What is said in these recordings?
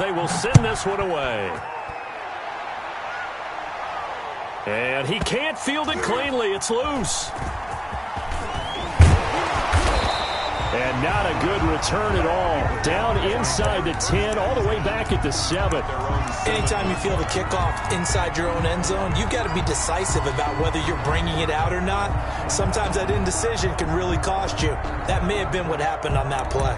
they will send this one away. And he can't field it cleanly. It's loose. And not a good return at all. Down inside the 10, all the way back at the 7. Anytime you feel the kickoff inside your own end zone, you've got to be decisive about whether you're bringing it out or not. Sometimes that indecision can really cost you. That may have been what happened on that play.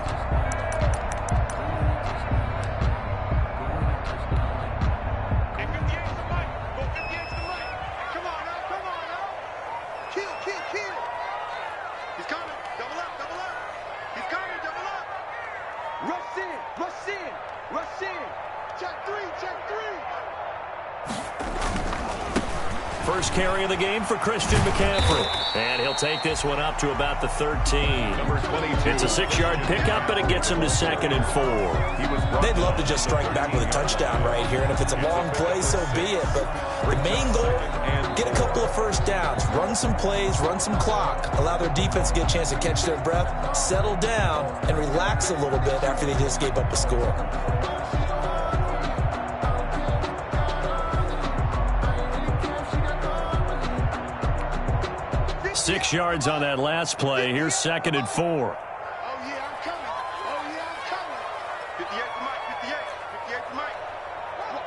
First carry of the game for Christian McCaffrey. And he'll take this one up to about the 13. Number 22. It's a 6-yard pickup, but it gets him to 2nd and 4. They'd love to just strike back with a touchdown right here, and if it's a long play, so be it. But the main goal, get a couple of first downs, run some plays, run some clock, allow their defense to get a chance to catch their breath, settle down, and relax a little bit after they just gave up a score. 6 yards on that last play. Here's 2nd and 4. Oh, yeah, I'm coming. Oh, yeah, I'm coming. 58 to Mike, 58. 58 to Mike.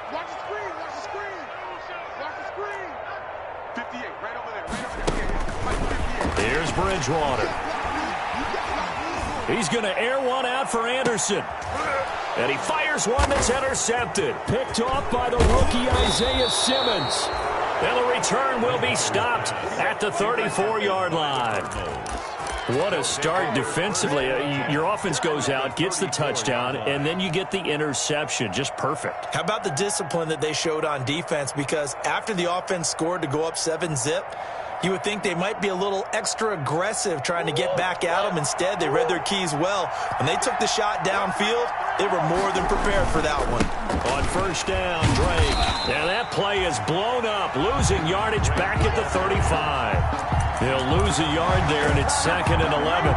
Watch the screen, watch the screen. Watch the screen. 58, right over there, right over there. Mike, 58. Here's Bridgewater. He's going to air one out for Anderson. And he fires one that's intercepted. Picked off by the rookie Isaiah Simmons. And the return will be stopped at the 34-yard line. What a start defensively. Your offense goes out, gets the touchdown, and then you get the interception. Just perfect. How about the discipline that they showed on defense? Because after the offense scored to go up 7-zip, you would think they might be a little extra aggressive trying to get back at them. Instead, they read their keys well. When they took the shot downfield, they were more than prepared for that one. On first down, Drake. Now that play is blown up, losing yardage back at the 35. They'll lose a yard there, and it's 2nd and 11.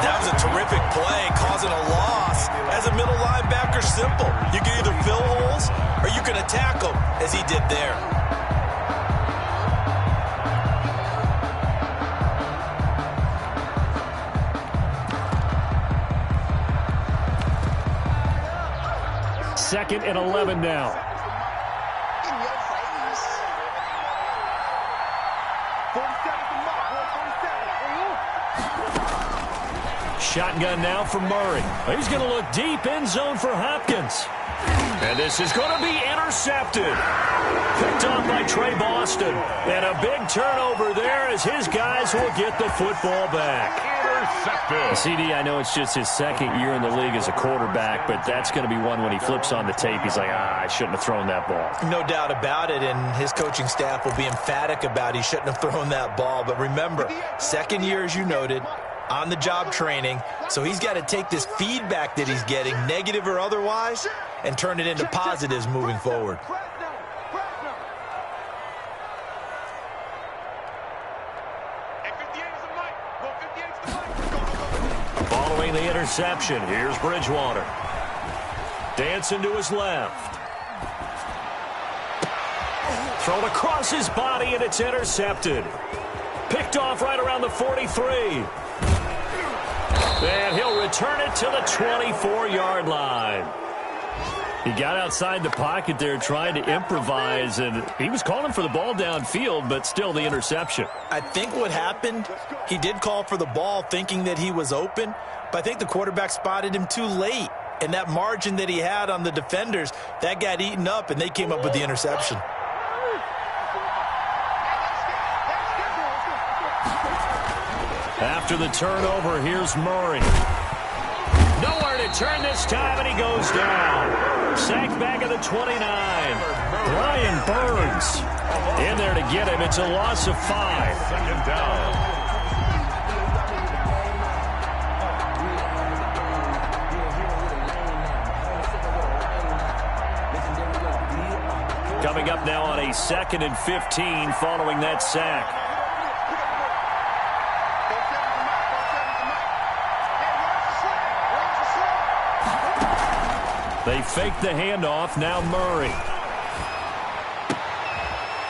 That was a terrific play, causing a loss. As a middle linebacker, simple. You can either fill holes or you can attack them, as he did there. Second and 11 now. In your face. 47 to Mike, 47. Shotgun now for Murray. He's going to look deep end zone for Hopkins. And this is going to be intercepted. Picked off by Trey Boston. And a big turnover there as his guys will get the football back. Intercepted. CD, I know it's just his 2nd year in the league as a quarterback, but that's going to be one when he flips on the tape. He's like, I shouldn't have thrown that ball. No doubt about it, and his coaching staff will be emphatic about he shouldn't have thrown that ball. But remember, 2nd year, as you noted, on-the-job training, so he's got to take this feedback that he's getting, negative or otherwise, and turn it into positives moving forward. Following the interception, here's Bridgewater. Dancing to his left. Thrown across his body, and it's intercepted. Picked off right around the 43. And he'll return it to the 24-yard line. He got outside the pocket there trying to improvise, and he was calling for the ball downfield, but still the interception. I think what happened, he did call for the ball thinking that he was open, but I think the quarterback spotted him too late. And that margin that he had on the defenders, that got eaten up, and they came up with the interception. After the turnover, here's Murray. Nowhere to turn this time, and he goes down. Sacked back at the 29. Brian Burns in there to get him. It's a loss of 5. 2nd down. Coming up now on a 2nd and 15 following that sack. They fake the handoff. Now Murray.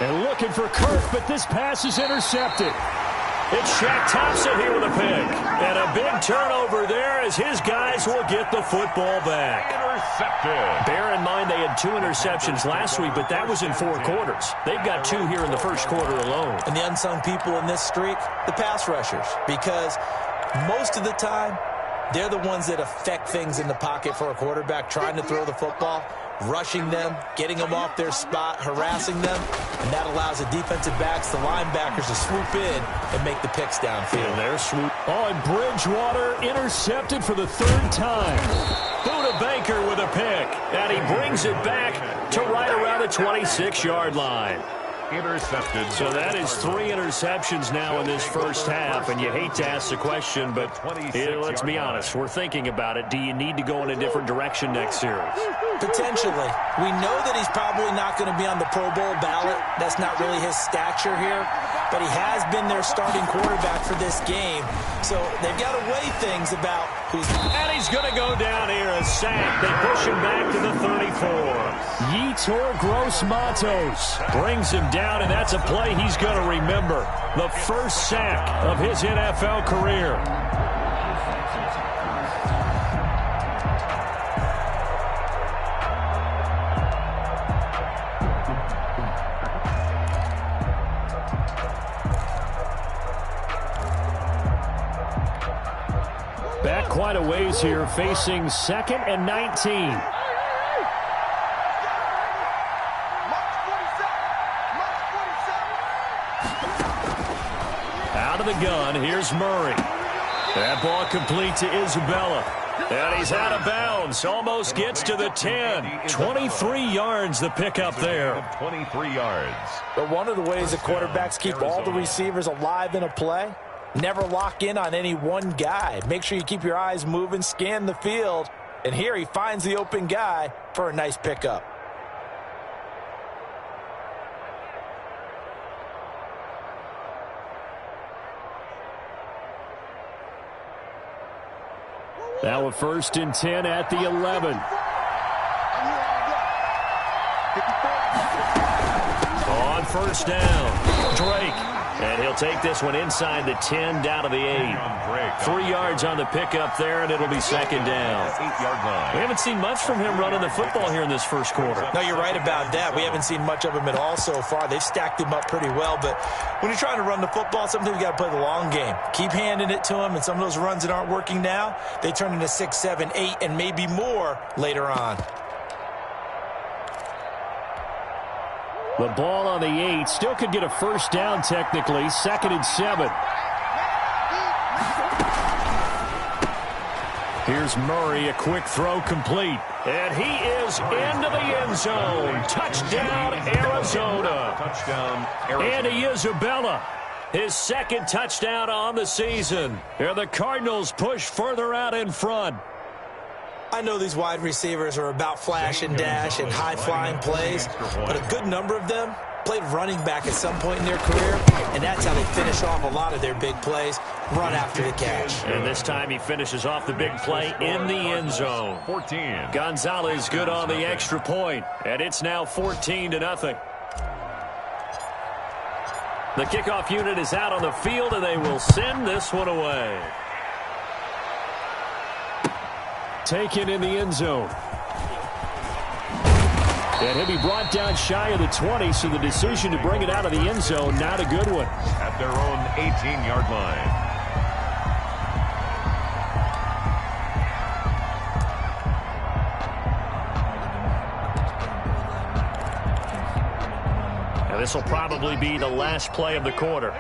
And looking for Kirk, but this pass is intercepted. It's Shaq Thompson here with a pick. And a big turnover there as his guys will get the football back. Intercepted. Bear in mind they had 2 interceptions last week, but that was in 4 quarters. They've got 2 here in the first quarter alone. And the unsung people in this streak, the pass rushers. Because most of the time, they're the ones that affect things in the pocket for a quarterback, trying to throw the football, rushing them, getting them off their spot, harassing them, and that allows the defensive backs, the linebackers to swoop in and make the picks downfield. And their swoop. Oh, and Bridgewater intercepted for the 3rd time. Buda Baker with a pick, and he brings it back to right around the 26-yard line. Intercepted. So that is 3 interceptions now in this first half, and you hate to ask the question, but let's be honest, we're thinking about it. Do you need to go in a different direction next series? Potentially. We know that he's probably not going to be on the Pro Bowl ballot. That's not really his stature here, but he has been their starting quarterback for this game, so they've got to weigh things about who's... And he's going to go down here, a sack. They push him back to the 34. Yetur Gross-Matos brings him down, and that's a play he's going to remember. The first sack of his NFL career. Back quite a ways here, facing 2nd and 19. Out of the gun, here's Murray. That ball complete to Isabella. And he's out of bounds, almost gets to the 10. 23 yards the pickup there. 23 yards. But one of the ways the quarterbacks keep all the receivers alive in a play, never lock in on any one guy. Make sure you keep your eyes moving, scan the field. And here he finds the open guy for a nice pickup. Now a 1st and 10 at the 11. On 1st down, Drake. And he'll take this one inside the 10 down to the 8. 3 yards on the pickup there, and it'll be 2nd down. 8-yard line. We haven't seen much from him running the football here in this first quarter. No, you're right about that. We haven't seen much of him at all so far. They've stacked him up pretty well, but when you're trying to run the football, sometimes you got to play the long game. Keep handing it to him, and some of those runs that aren't working now, they turn into 6, 7, 8, and maybe more later on. The ball on the 8. Still could get a 1st down technically. 2nd and 7. Here's Murray, a quick throw complete. And he is into the end zone. Touchdown, Arizona. Touchdown, Arizona. Andy Isabella, his 2nd touchdown on the season. And the Cardinals push further out in front. I know these wide receivers are about flash and dash and high-flying plays, but a good number of them played running back at some point in their career, and that's how they finish off a lot of their big plays, run after the catch. And this time he finishes off the big play in the end zone. 14. Gonzalez good on the extra point, and it's now 14-0. The kickoff unit is out on the field, and they will send this one away. Taken in the end zone. And he'll be brought down shy of the 20, so the decision to bring it out of the end zone, not a good one. At their own 18-yard line. Now this will probably be the last play of the quarter.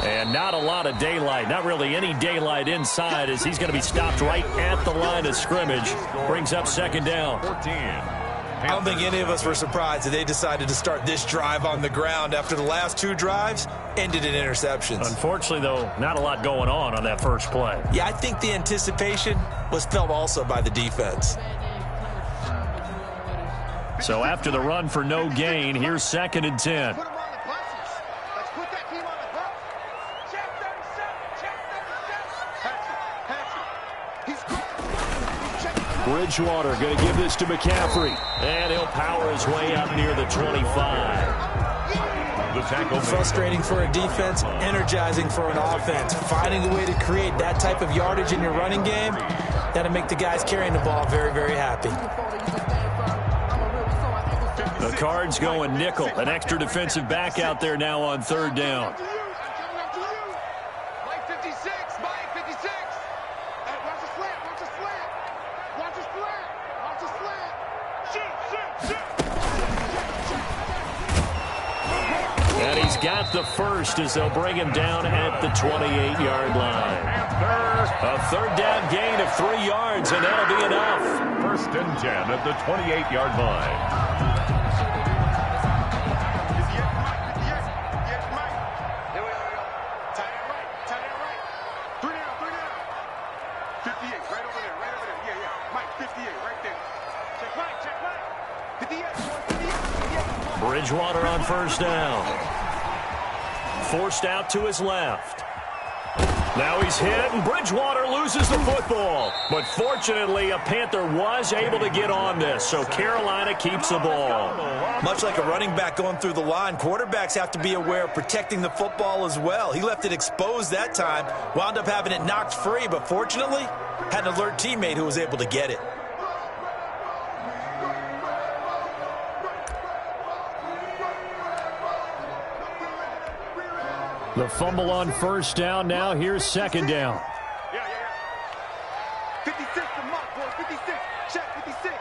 And not a lot of daylight, not really any daylight inside, as he's going to be stopped right at the line of scrimmage. Brings up 2nd down. 14. I don't think any of us were surprised that they decided to start this drive on the ground after the last two drives ended in interceptions. Unfortunately, though, not a lot going on that first play. Yeah, I think the anticipation was felt also by the defense. So after the run for no gain, here's 2nd and 10. Put them on the buses. Let's put that team on the hook. Check 37. Check 37. He's Bridgewater going to give this to McCaffrey. And he'll power his way up near the 25. The tackle. Frustrating for a defense, energizing for an offense. Finding a way to create that type of yardage in your running game, that'll make the guys carrying the ball very, very happy. The Cards going nickel. An extra defensive back out there now on 3rd down. Mike 56. Mike 56. Hey, watch the slant. Watch the slant. Watch the slant. Watch the slant. Shoot. And he's got the first as they'll bring him down at the 28-yard line. A 3rd down gain of 3 yards, and that'll be enough. 1st and 10 at the 28-yard line. Bridgewater on 1st down. Forced out to his left. Now he's hit, and Bridgewater loses the football. But fortunately, a Panther was able to get on this, so Carolina keeps the ball. Much like a running back going through the line, quarterbacks have to be aware of protecting the football as well. He left it exposed that time, wound up having it knocked free, but fortunately, had an alert teammate who was able to get it. The fumble on 1st down. Now here's 2nd down. Yeah. 56 to Mark, boy. 56. Check 56.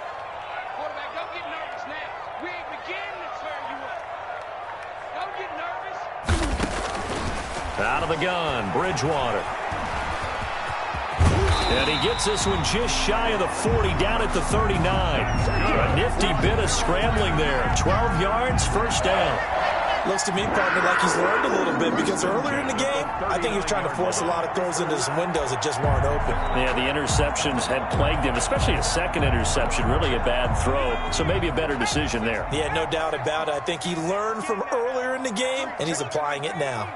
Quarterback, don't get nervous now. We ain't beginning to turn you up. Don't get nervous. Out of the gun, Bridgewater. And he gets this one just shy of the 40, down at the 39. A nifty bit of scrambling there. 12 yards, 1st down. Looks to me, partner, like he's learned a little bit, because earlier in the game, I think he was trying to force a lot of throws into some windows that just weren't open. Yeah, the interceptions had plagued him, especially a 2nd interception, really a bad throw. So maybe a better decision there. Yeah, no doubt about it. I think he learned from earlier in the game, and he's applying it now.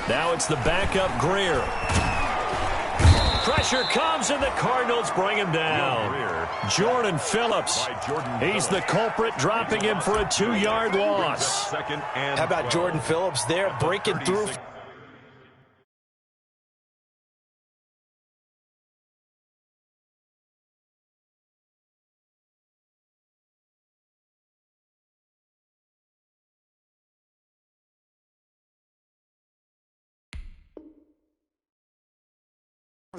Now it's the backup Greer. Pressure comes, and the Cardinals bring him down. Jordan Phillips, he's the culprit, dropping him for a 2-yard loss. How about Jordan Phillips there, breaking through?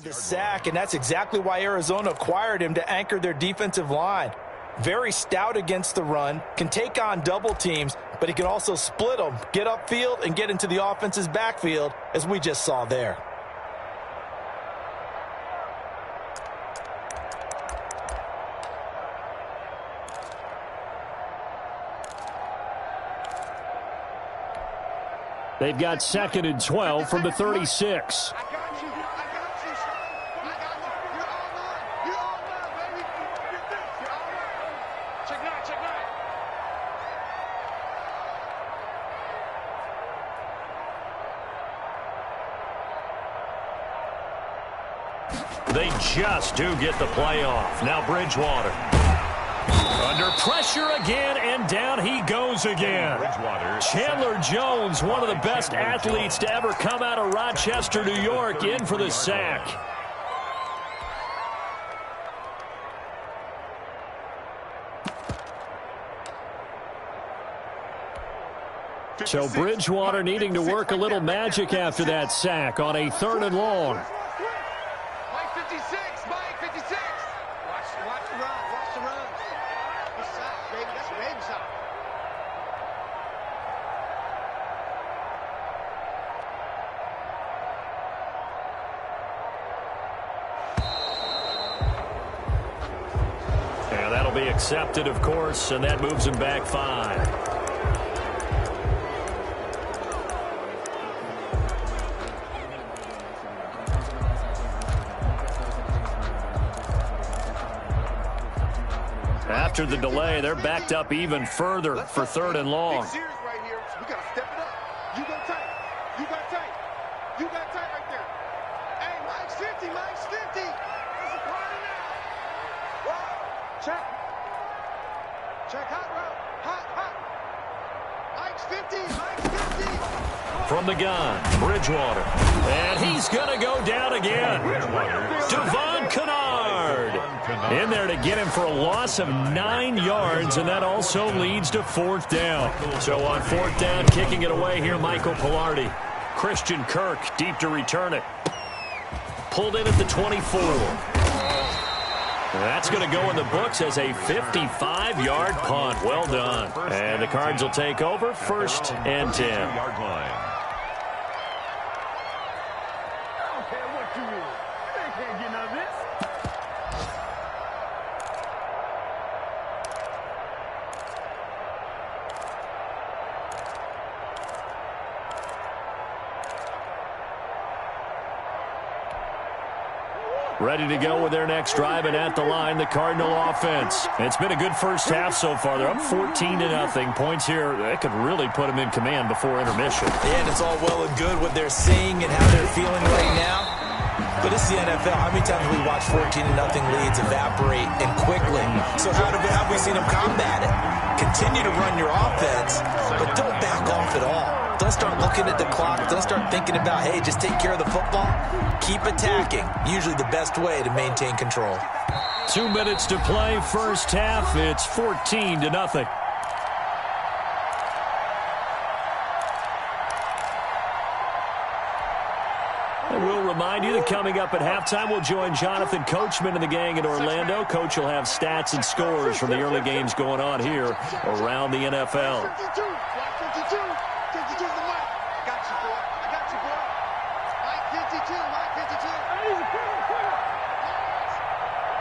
The sack, and that's exactly why Arizona acquired him, to anchor their defensive line. Very stout against the run, can take on double teams, but he can also split them, get upfield, and get into the offense's backfield, as we just saw there. They've got 2nd and 12 from the 36. They just do get the play off. Now Bridgewater. Under pressure again, and down he goes again. Chandler Jones, one of the best athletes to ever come out of Rochester, New York, in for the sack. So Bridgewater needing to work a little magic after that sack on a 3rd and long. Mike 56. Mike 56. Watch the run. Watch the run. Good shot, baby. That's a baby shot. And that'll be accepted, of course, and that moves him back 5. After the delay, they're backed up even further for 3rd and long. Big series right here. We got to step it up. You go tight. You got tight. You got tight right there. Hey, Mike's 50. Mike's 50. It's a party now. Wow. Check. Check hot route. Hot, hot. Mike's 50. Mike's 50. From the gun, Bridgewater. And he's going to go down again. Devon Kennard in there to get him for a loss of 9 yards, and that also leads to 4th down. So on 4th down, kicking it away here, Michael Pilardi. Christian Kirk deep to return it. Pulled in at the 24. That's going to go in the books as a 55-yard punt. Well done. And the Cards will take over 1st and 10. Ready to go with their next drive, and at the line, the Cardinal offense. It's been a good first half so far. They're up 14-0. Points here, that could really put them in command before intermission. And it's all well and good what they're seeing and how they're feeling right now. But it's the NFL. How many times have we watched 14-0 leads evaporate and quickly? So how have we seen them combat it? Continue to run your offense, but don't back off at all. Don't start looking at the clock. Don't start thinking about, hey, just take care of the football. Keep attacking. Usually the best way to maintain control. 2 minutes to play, first half. It's 14-0. And we'll remind you that coming up at halftime, we'll join Jonathan Coachman and the gang in Orlando. Coach will have stats and scores from the early games going on here around the NFL. 52. 52 is the mic. I got you, boy. I got you, boy. Mike 52. Mike 52.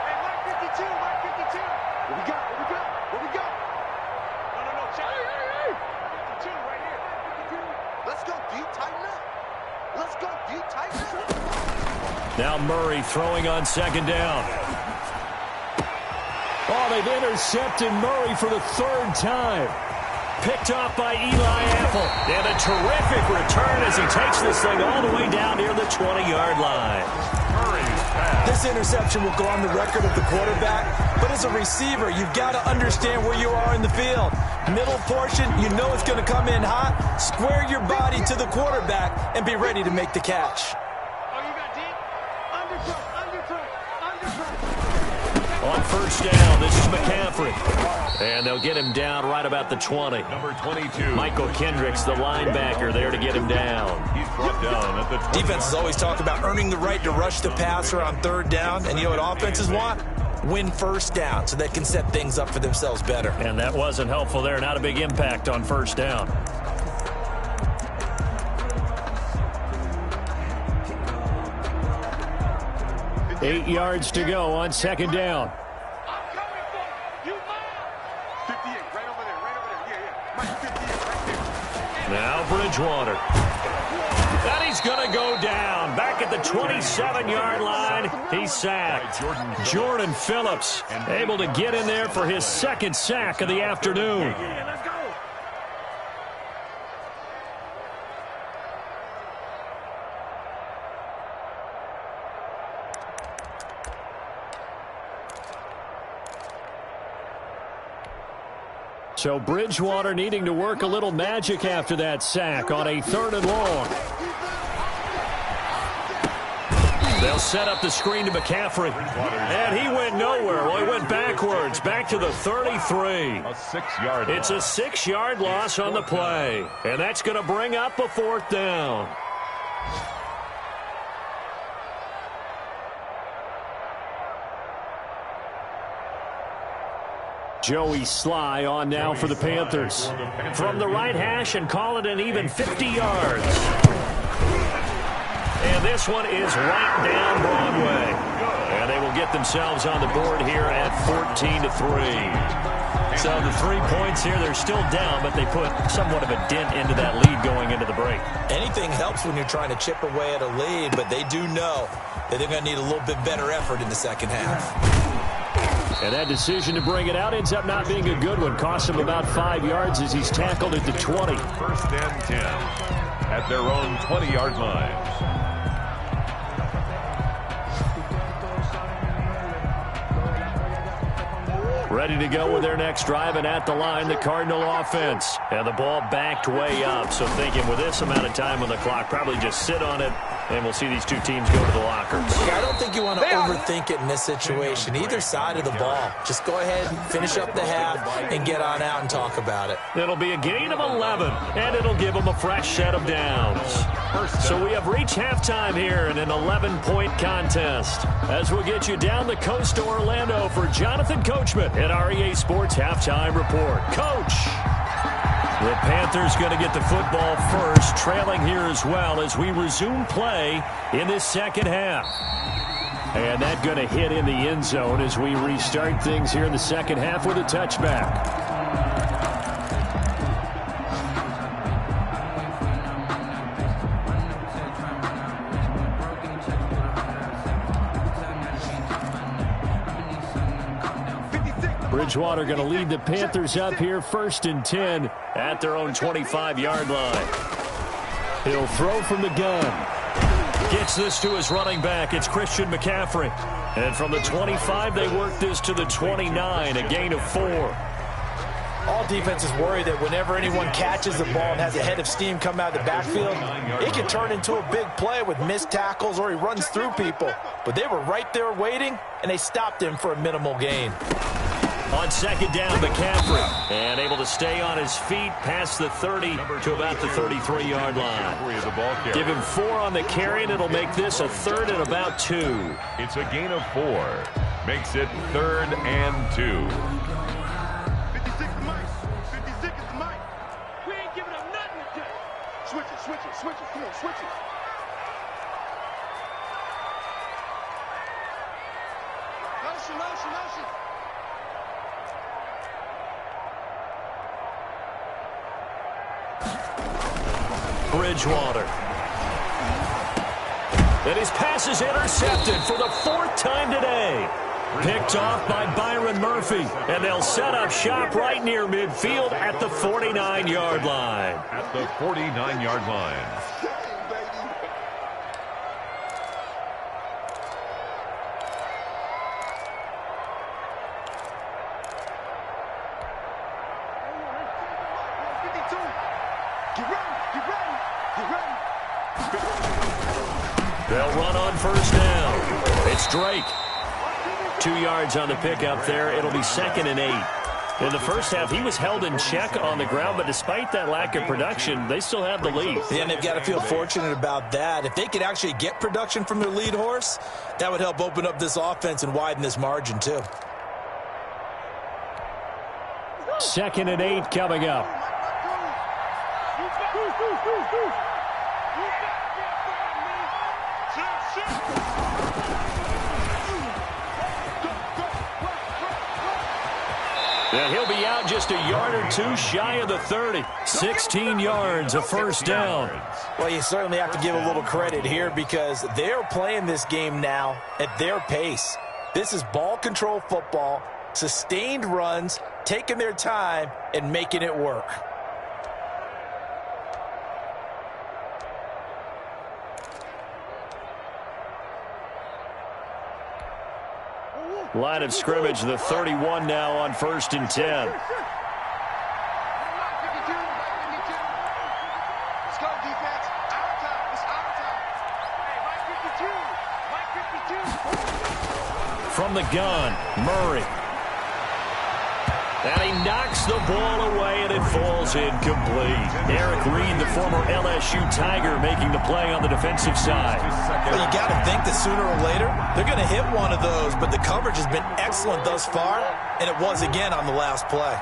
Hey, Mike 52. Mike 52. What we got? What we got? What we got? No. Check. Hey. 52 right here. 52. Let's go deep, tighten up. Let's go deep, tighten up. Now Murray throwing on 2nd down. Oh, they've intercepted Murray for the 3rd time. Picked off by Eli Apple. And a terrific return as he takes this thing all the way down near the 20-yard line. This interception will go on the record of the quarterback, but as a receiver, you've got to understand where you are in the field. Middle portion, you know it's going to come in hot. Square your body to the quarterback and be ready to make the catch. Oh, you got deep? Undercut. On 1st down, this is McCaffrey. And they'll get him down right about the 20. Number 22. Michael Kendricks, the linebacker, there to get him down. He's brought down at the 20. Defenses always talk about earning the right to rush the passer on 3rd down. And you know what offenses want? Win 1st down so they can set things up for themselves better. And that wasn't helpful there. Not a big impact on 1st down. Eight yards to go on 2nd down. I'm coming for you, man. 58, right over there. Yeah. Mike 58, right there. Now Bridgewater. And he's going to go down. Back at the 27-yard line. He's sacked. Jordan Phillips able to get in there for his 2nd sack of the afternoon. Let's go. So Bridgewater needing to work a little magic after that sack on a 3rd and long. They'll set up the screen to McCaffrey. And he went nowhere. Well, he went backwards, back to the 33. A 6-yard It's a 6-yard loss on the play. And that's going to bring up a 4th down. Joey Sly on now for the Panthers. From the right hash and call it an even 50 yards. And this one is right down Broadway. And they will will get themselves on the board here at 14-3. So the 3 points here, they're still down, but they put somewhat of a dent into that lead going into the break. Anything helps when you're trying to chip away at a lead, but they do know that they're going to need a little bit better effort in the second half. And that decision to bring it out ends up not being a good one. Costs him about 5 yards as he's tackled at the 20. First and 10 at their own 20-yard line. Ready to go with their next drive, and at the line, the Cardinal offense. And the ball backed way up, so thinking with this amount of time on the clock, probably just sit on it, and we'll see these two teams go to the lockers. Yeah, I don't think you want to overthink it in this situation. Either side of the ball. Just go ahead, finish up the half, and get on out and talk about it. It'll be a gain of 11, and it'll give them a fresh set of downs. So we have reached halftime here in an 11-point contest. As we'll get you down the coast to Orlando for Jonathan Coachman at REA Sports Halftime Report. Coach! The Panthers going to get the football first, trailing here as well as we resume play in this second half. And that going to hit in the end zone as we restart things here in the second half with a touchback. Bridgewater going to lead the Panthers up here, 1st and 10 at their own 25-yard line. He'll throw from the gun. Gets this to his running back. It's Christian McCaffrey. And from the 25, they work this to the 29, a gain of 4. All defenses worry that whenever anyone catches the ball and has a head of steam come out of the backfield, it can turn into a big play with missed tackles or he runs through people. But they were right there waiting, and they stopped him for a minimal gain. On second down, McCaffrey, and able to stay on his feet past the 30 to about the 33-yard line. Give him 4 on the carry, and it'll make this a 3rd and about 2. It's a gain of 4. Makes it 3rd and 2. 56 is Mike. 56 is Mike. We ain't giving up nothing today. Switch it, switch it, switch it. Come on, switch it. Motion, motion, motion. Bridgewater. And his pass is intercepted for the 4th time today. Picked off by Byron Murphy. And they'll set up shop right near midfield at the 49-yard line. At the 49-yard line. They'll run on 1st down. It's Drake. 2 yards on the pickup there. It'll be 2nd and 8. In the first half, he was held in check on the ground, but despite that lack of production, they still have the lead. Yeah, and they've got to feel fortunate about that. If they could actually get production from their lead horse, that would help open up this offense and widen this margin too. 2nd and 8 coming up. And he'll be out just a yard or 2 shy of the 30. 16 yards, a 1st down. Well, you certainly have to give a little credit here because they're playing this game now at their pace. This is ball control football, sustained runs, taking their time and making it work. Line of scrimmage, the 31 now on 1st and 10. Let's go, defense. Our time. It's our time. Hey, Mike 52. Mike 52. From the gun, Murray. And he knocks the ball away, and it falls incomplete. Eric Reed, the former LSU Tiger, making the play on the defensive side. Well, you got to think that sooner or later, they're going to hit one of those, but the coverage has been excellent thus far, and it was again on the last play.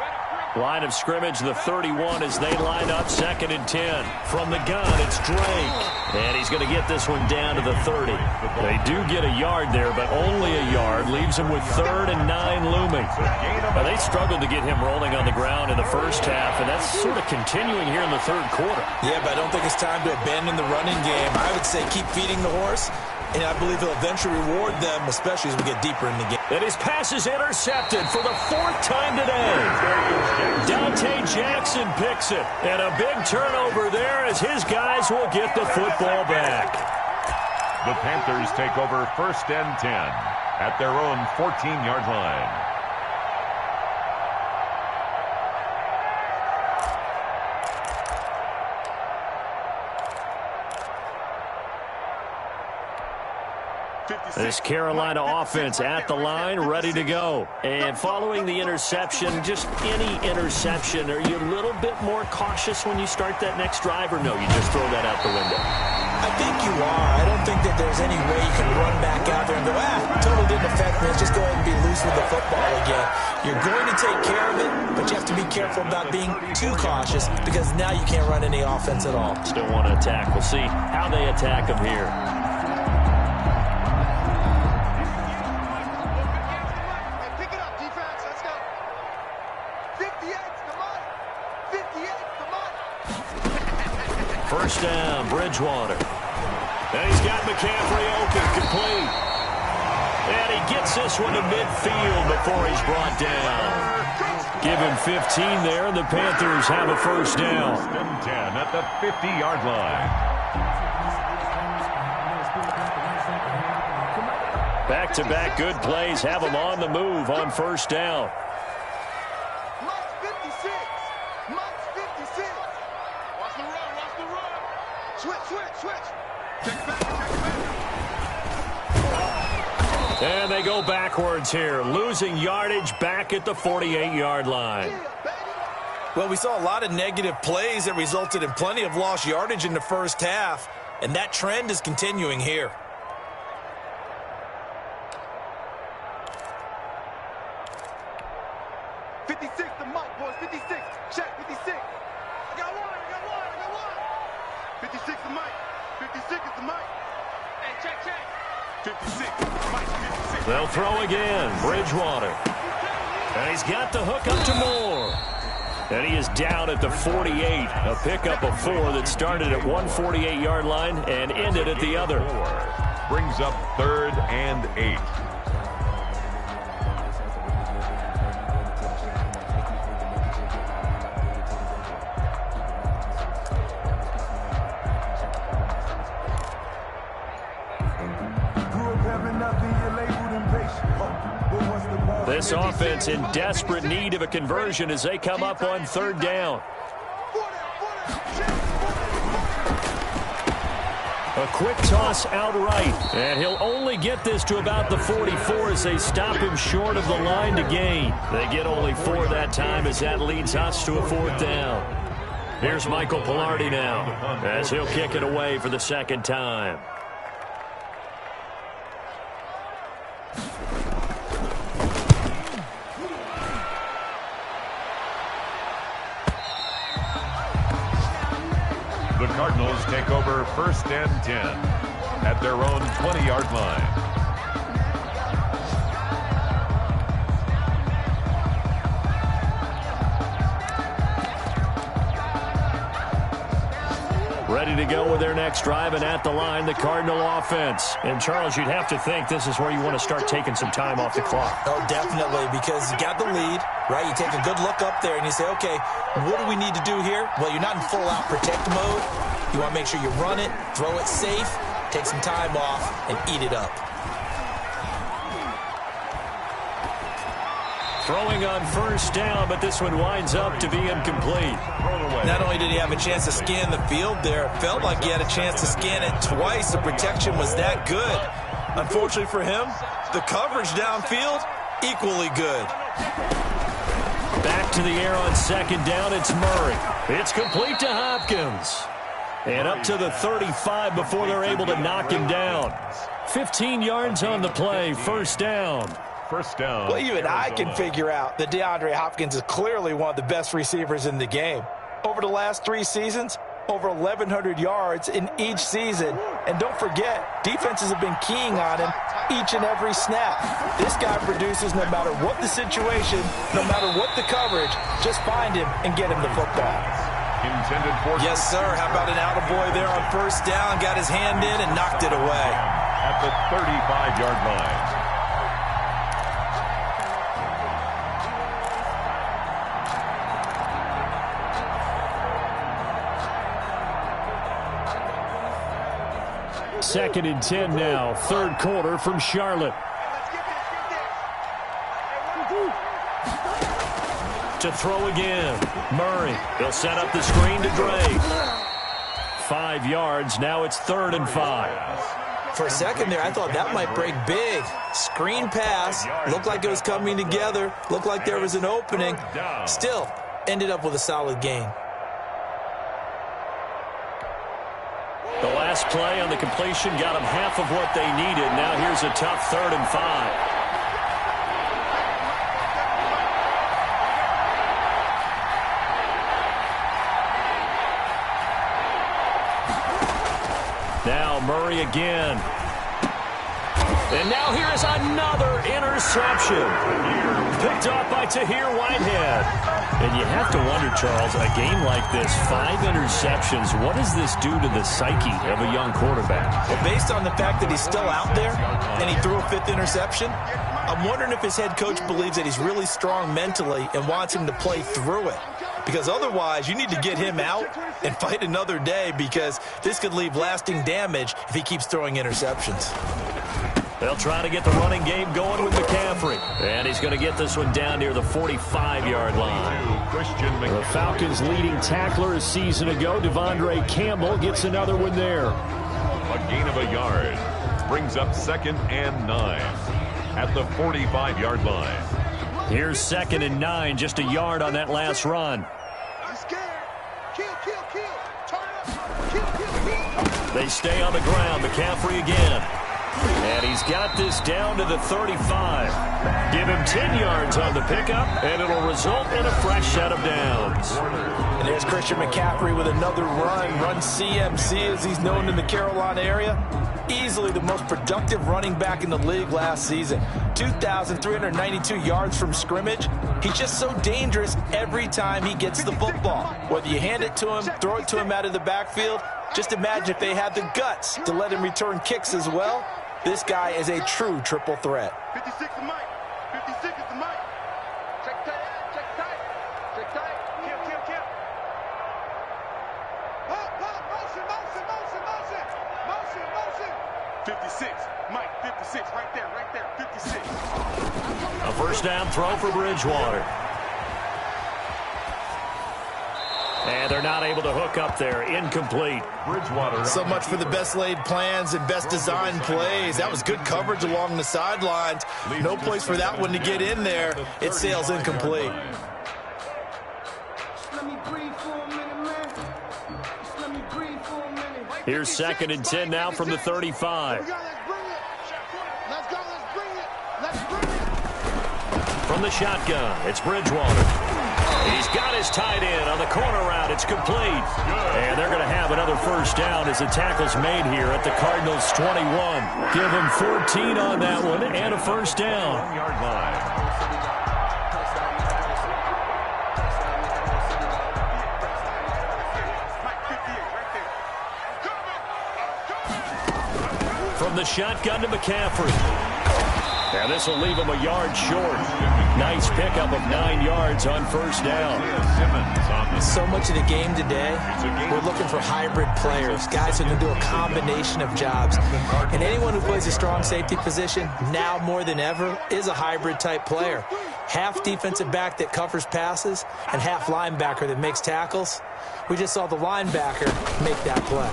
Line of scrimmage, the 31 as they line up 2nd and 10. From the gun, it's Drake. And he's going to get this one down to the 30. They do get a yard there, but only a yard. Leaves him with 3rd and 9 looming. Now, they struggled to get him rolling on the ground in the first half, and that's sort of continuing here in the 3rd quarter. Yeah, but I don't think it's time to abandon the running game. I would say keep feeding the horse, and I believe he'll eventually reward them, especially as we get deeper in the game. And his pass is intercepted for the 4th time today. Dante Jackson picks it. And a big turnover there as his guys will get the football back. The Panthers take over 1st and 10 at their own 14-yard line. This Carolina offense at the line, ready to go. And following the interception, just any interception, are you a little bit more cautious when you start that next drive, or no, you just throw that out the window? I think you are. I don't think that there's any way you can run back out there and go, totally didn't affect me. Let's just go ahead and be loose with the football again. You're going to take care of it, but you have to be careful about being too cautious because now you can't run any offense at all. Still want to attack. We'll see how they attack them here. First down, Bridgewater. And he's got McCaffrey open, complete. And he gets this one to midfield before he's brought down. Give him 15 there, and the Panthers have a first down. 10 at the 50-yard line. Back-to-back good plays have them on the move on first down. And they go backwards here, losing yardage back at the 48-yard line. Well, we saw a lot of negative plays that resulted in plenty of lost yardage in the first half, and that trend is continuing here. They'll throw again, Bridgewater. And he's got the hook up to Moore. And he is down at the 48. A pickup of 4 that started at 148-yard line and ended at the other. Brings up 3rd and 8. This offense in desperate need of a conversion as they come up on 3rd down. A quick toss outright, and he'll only get this to about the 44 as they stop him short of the line to gain. They get only 4 that time as that leads us to a 4th down. Here's Michael Pilardi now as he'll kick it away for the 2nd time. The Cardinals take over 1st and 10 at their own 20-yard line. Ready to go with their next drive, and at the line, the Cardinal offense. And, Charles, you'd have to think this is where you want to start taking some time off the clock. Oh, definitely, because you got the lead, right? You take a good look up there, and you say, okay, what do we need to do here? Well, you're not in full-out protect mode. You want to make sure you run it, throw it safe, take some time off, and eat it up. Throwing on first down, but this one winds up to be incomplete. Not only did he have a chance to scan the field there, it felt like he had a chance to scan it twice. The protection was that good. Unfortunately for him, the coverage downfield, equally good. Back to the air on 2nd down, it's Murray. It's complete to Hopkins. And up to the 35 before they're able to knock him down. 15 yards on the play, first down. first down. Well, even I can figure out that DeAndre Hopkins is clearly one of the best receivers in the game. Over the last 3 seasons, over 1,100 yards in each season. And don't forget, defenses have been keying on him each and every snap. This guy produces no matter what the situation, no matter what the coverage. Just find him and get him the football. Intended for... Yes, sir. How about an attaboy there on first down? Got his hand in and knocked it away. At the 35-yard line. Second and 10 now, third quarter from Charlotte. To throw again, Murray. He'll set up the screen to Drake. 5 yards, now it's 3rd and 5. For a second there, I thought that might break big. Screen pass, looked like it was coming together, looked like there was an opening. Still, ended up with a solid gain. The last play on the completion got them half of what they needed. Now here's a tough 3rd and 5. Now Murray again. And now here is another interception. Picked off by Tahir Whitehead. And you have to wonder, Charles, a game like this, 5 interceptions, what does this do to the psyche of a young quarterback? Well, based on the fact that he's still out there and he threw a 5th interception, I'm wondering if his head coach believes that he's really strong mentally and wants him to play through it. Because otherwise, you need to get him out and fight another day, because this could leave lasting damage if he keeps throwing interceptions. They'll try to get the running game going with McCaffrey. And he's going to get this one down near the 45-yard line. The Falcons' leading tackler a season ago, Devondre Campbell, gets another one there. A gain of a yard. Brings up 2nd and 9 at the 45-yard line. Here's 2nd and 9, just a yard on that last run. They stay on the ground. McCaffrey again. And he's got this down to the 35. Give him 10 yards on the pickup, and it'll result in a fresh set of downs. And there's Christian McCaffrey with another run CMC as he's known in the Carolina area. Easily the most productive running back in the league last season. 2,392 yards from scrimmage. He's just so dangerous every time he gets the football. Whether you hand it to him, throw it to him out of the backfield, just imagine if they had the guts to let him return kicks as well. This guy is a true triple threat. 56 is Mike. 56 is the Mike. Check tight. Check tight. Check tight. Kill. Motion. 56. Mike, 56. Right there. 56. A first down throw for Bridgewater. And they're not able to hook up there. Incomplete. Bridgewater. So much for the best laid plans and best designed plays. That was good coverage along the sidelines. No place for that one to get in there. It sails incomplete. Here's 2nd and 10 now from the 35. Let's bring it. From the shotgun, it's Bridgewater. He's got his tight end on the corner route. It's complete. And they're going to have another first down as the tackle's made here at the Cardinals' 21. Give them 14 on that one and a first down. 1-yard line. From the shotgun to McCaffrey. And this will leave him a yard short. Nice pickup of 9 yards on first down. So much of the game today, we're looking for hybrid players, guys who can do a combination of jobs. And anyone who plays a strong safety position, now more than ever, is a hybrid type player. Half defensive back that covers passes and half linebacker that makes tackles. We just saw the linebacker make that play.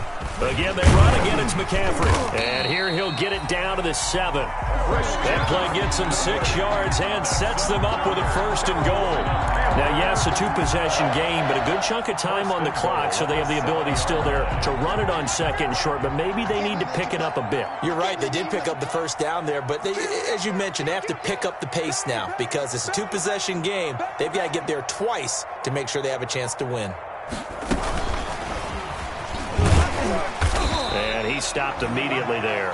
Again, they run. Again, it's McCaffrey. And here he'll get it down to the 7. That play gets him 6 yards and sets them up with a 1st and goal. Now, yes, a two-possession game, but a good chunk of time on the clock, so they have the ability still there to run it on second and short, but maybe they need to pick it up a bit. You're right. They did pick up the first down there, but they, as you mentioned, they have to pick up the pace now because it's a two-possession game. They've got to get there twice to make sure they have a chance to win. And he stopped immediately there.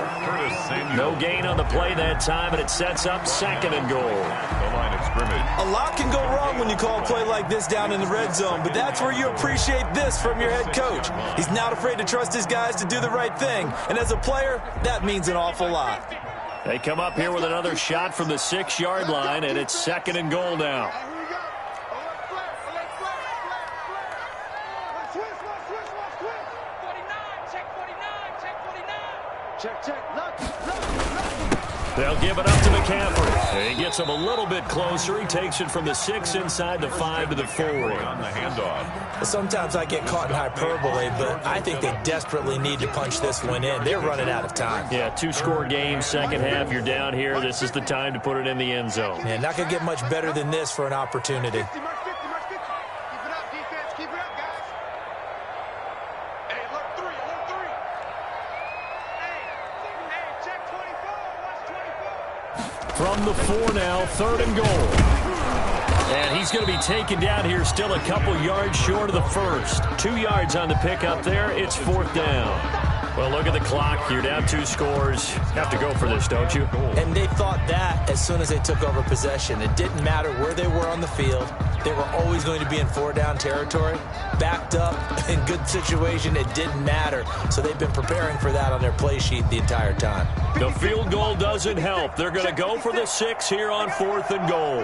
No gain on the play that time, and it sets up second and goal. The line of scrimmage. A lot can go wrong when you call a play like this down in the red zone, but that's where you appreciate this from your head coach. He's not afraid to trust his guys to do the right thing, and as a player, that means an awful lot. They come up here with another shot from the 6-yard line, and it's second and goal now. They'll give it up to McCaffrey. He gets him a little bit closer. He takes it from the 6 inside the 5 to the 4. On the handoff. Sometimes I get caught in hyperbole, but I think they desperately need to punch this one in. They're running out of time. Yeah, 2-score game, second half. You're down here. This is the time to put it in the end zone. Yeah, not going to get much better than this for an opportunity. From the 4 now, third and goal. And he's going to be taken down here, still a couple yards short of the first. 2 yards on the pickup there. It's fourth down. Well, look at the clock. You're down 2 scores. Have to go for this, don't you? And they thought that as soon as they took over possession. It didn't matter where they were on the field. They were always going to be in 4-down territory. Backed up, in good situation, it didn't matter. So they've been preparing for that on their play sheet the entire time. The field goal doesn't help. They're going to go for the 6 here on fourth and goal.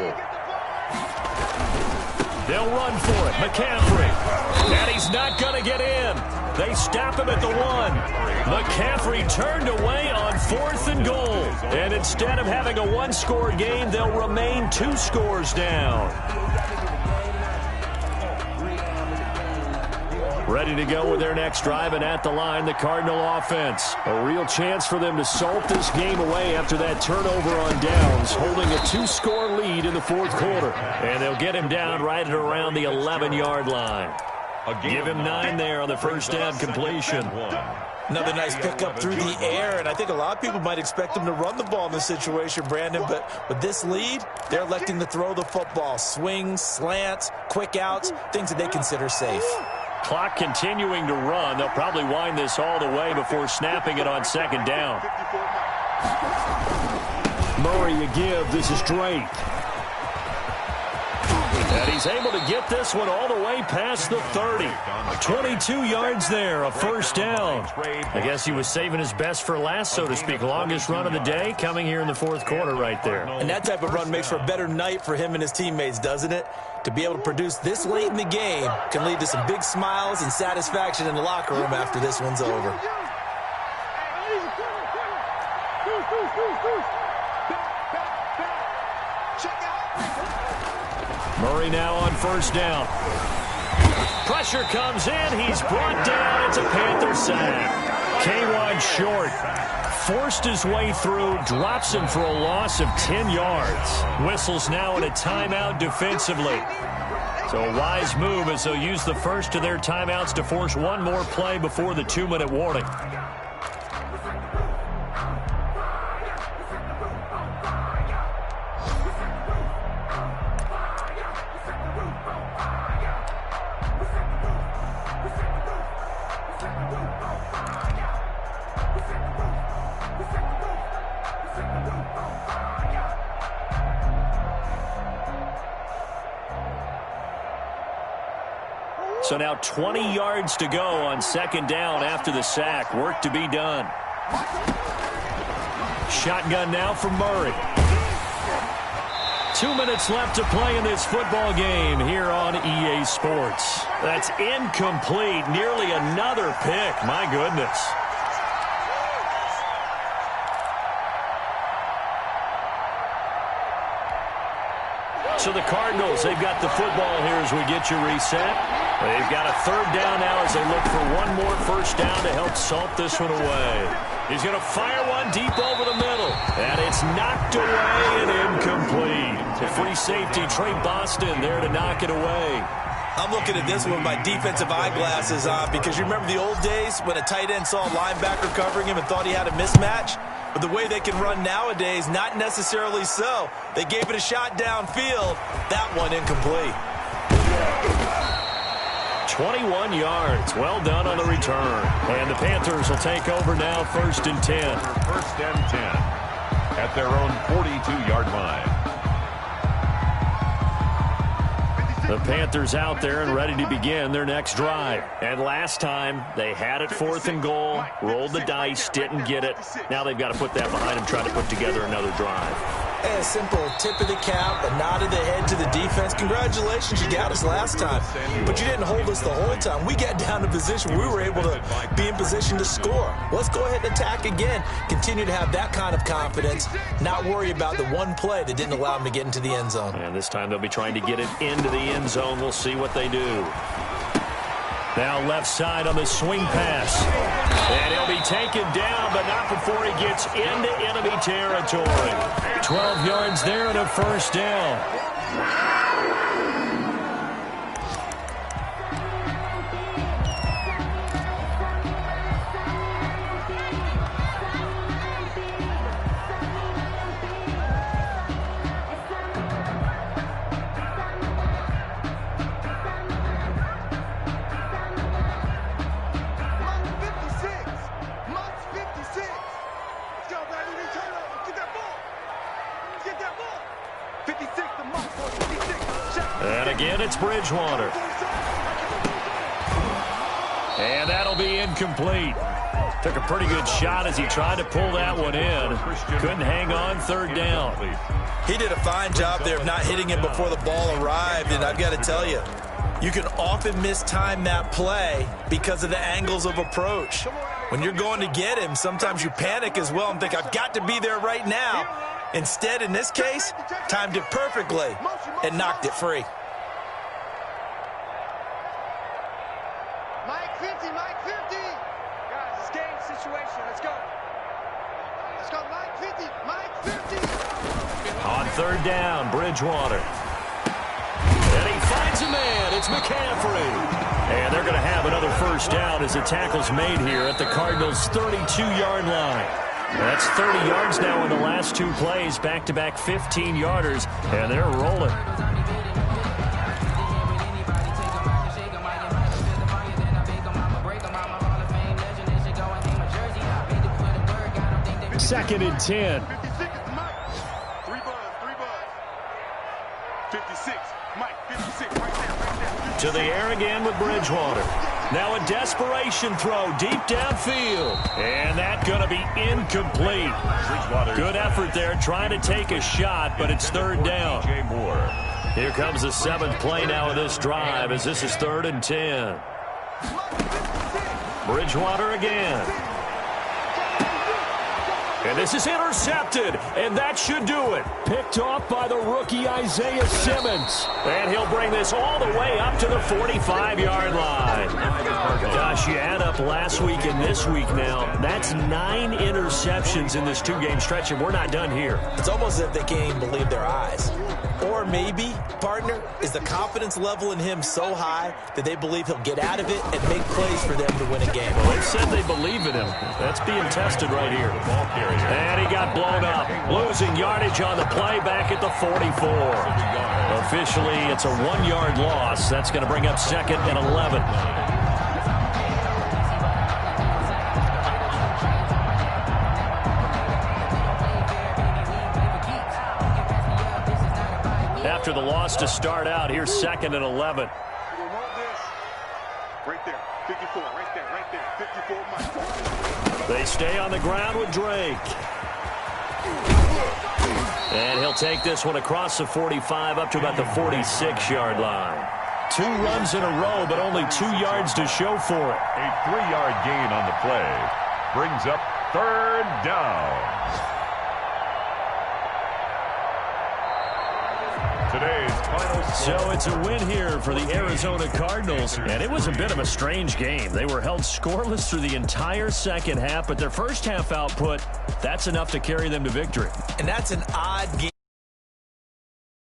They'll run for it. McCaffrey. And he's not going to get in. They stop him at the 1. McCaffrey turned away on fourth and goal. And instead of having a 1-score game, they'll remain 2 scores down. Ready to go with their next drive, and at the line, the Cardinal offense. A real chance for them to salt this game away after that turnover on downs, holding a 2-score lead in the fourth quarter. And they'll get him down right at around the 11-yard line. Give him 9 there on the first down completion. Another nice pickup through the air, and I think a lot of people might expect them to run the ball in this situation, Brandon, but with this lead, they're electing to throw the football. Swings, slants, quick outs, things that they consider safe. Clock continuing to run. They'll probably wind this all the way before snapping it on second down. Murray a give. This is Drake. And he's able to get this one all the way past the 30. 22 yards there, a first down. I guess he was saving his best for last, so to speak. Longest run of the day coming here in the fourth quarter right there. And that type of run makes for a better night for him and his teammates, doesn't it? To be able to produce this late in the game can lead to some big smiles and satisfaction in the locker room after this one's over. Murray now on first down. Pressure comes in. He's brought down. It's a Panther sack. K-1 short. Forced his way through. Drops him for a loss of 10 yards. Whistles now in a timeout defensively. So a wise move as they'll use the first of their timeouts to force one more play before the 2-minute warning. So now 20 yards to go on second down after the sack. Work to be done. Shotgun now from Murray. 2 minutes left to play in this football game here on EA Sports. That's incomplete. Nearly another pick. My goodness. So the Cardinals, they've got the football here as we get you reset. They've got a third down now as they look for one more first down to help salt this one away. He's going to fire one deep over the middle. And it's knocked away and incomplete. The free safety, Trey Boston, there to knock it away. I'm looking at this one with my defensive eyeglasses on because you remember the old days when a tight end saw a linebacker covering him and thought he had a mismatch? But the way they can run nowadays, not necessarily so. They gave it a shot downfield. That one incomplete. 21 yards. Well done on the return. And the Panthers will take over now, 1st and 10. First and 10 at their own 42-yard line. The Panthers out there and ready to begin their next drive. And last time, they had it 4th and goal, rolled the dice, didn't get it. Now they've got to put that behind them, try to put together another drive. A simple tip of the cap, a nod of the head to the defense. Congratulations, you got us last time. But you didn't hold us the whole time. We got down to position. We were able to be in position to score. Let's go ahead and attack again. Continue to have that kind of confidence. Not worry about the one play that didn't allow them to get into the end zone. And this time they'll be trying to get it into the end zone. We'll see what they do. Now left side on the swing pass. And he'll be taken down, but not before he gets into enemy territory. 12 yards there and a 1st down. And again, it's Bridgewater. And that'll be incomplete. Took a pretty good shot as he tried to pull that one in. Couldn't hang on, 3rd down. He did a fine job there of not hitting him before the ball arrived, and I've got to tell you, you can often mistime that play because of the angles of approach. When you're going to get him, sometimes you panic as well and think, I've got to be there right now. Instead, in this case, timed it perfectly and knocked it free. Mike 50, Mike 50. Guys, it's game situation. Let's go. Let's go, Mike 50, Mike 50. On 3rd down, Bridgewater. And he finds a man. It's McCaffrey. And they're going to have another 1st down as the tackle's made here at the Cardinals' 32-yard line. That's 30 yards now in the last 2 plays, back-to-back 15-yarders, and they're rolling. Second and 10. 56 is Mike. 3 buzz. 56, Mike, 56, right there. To the air again with Bridgewater. Now a desperation throw deep downfield. And that's going to be incomplete. Good effort there trying to take a shot, but it's 3rd down. Here comes the 7th play now of this drive as this is 3rd and 10. Bridgewater again. And this is intercepted, and that should do it. Picked off by the rookie Isaiah Simmons. And he'll bring this all the way up to the 45-yard line. Gosh, you add up last week and this week now. That's 9 interceptions in this 2-game stretch, and we're not done here. It's almost as if they can't even believe their eyes. Or maybe, partner, is the confidence level in him so high that they believe he'll get out of it and make plays for them to win a game. Well, they said they believe in him. That's being tested right here. And he got blown up. Losing yardage on the play back at the 44. Officially, it's a 1-yard loss. That's going to bring up 2nd and 11. After the loss to start out, here's 2nd and 11. Right there, 54, right there, 54, Mike. They stay on the ground with Drake. And he'll take this one across the 45 up to about the 46-yard line. 2 runs in a row, but only 2 yards to show for it. A 3-yard gain on the play brings up 3rd down. Today's final So it's a win here for the Arizona Cardinals, and it was a bit of a strange game. They were held scoreless through the entire second half, but their first half output, that's enough to carry them to victory. And that's an odd game.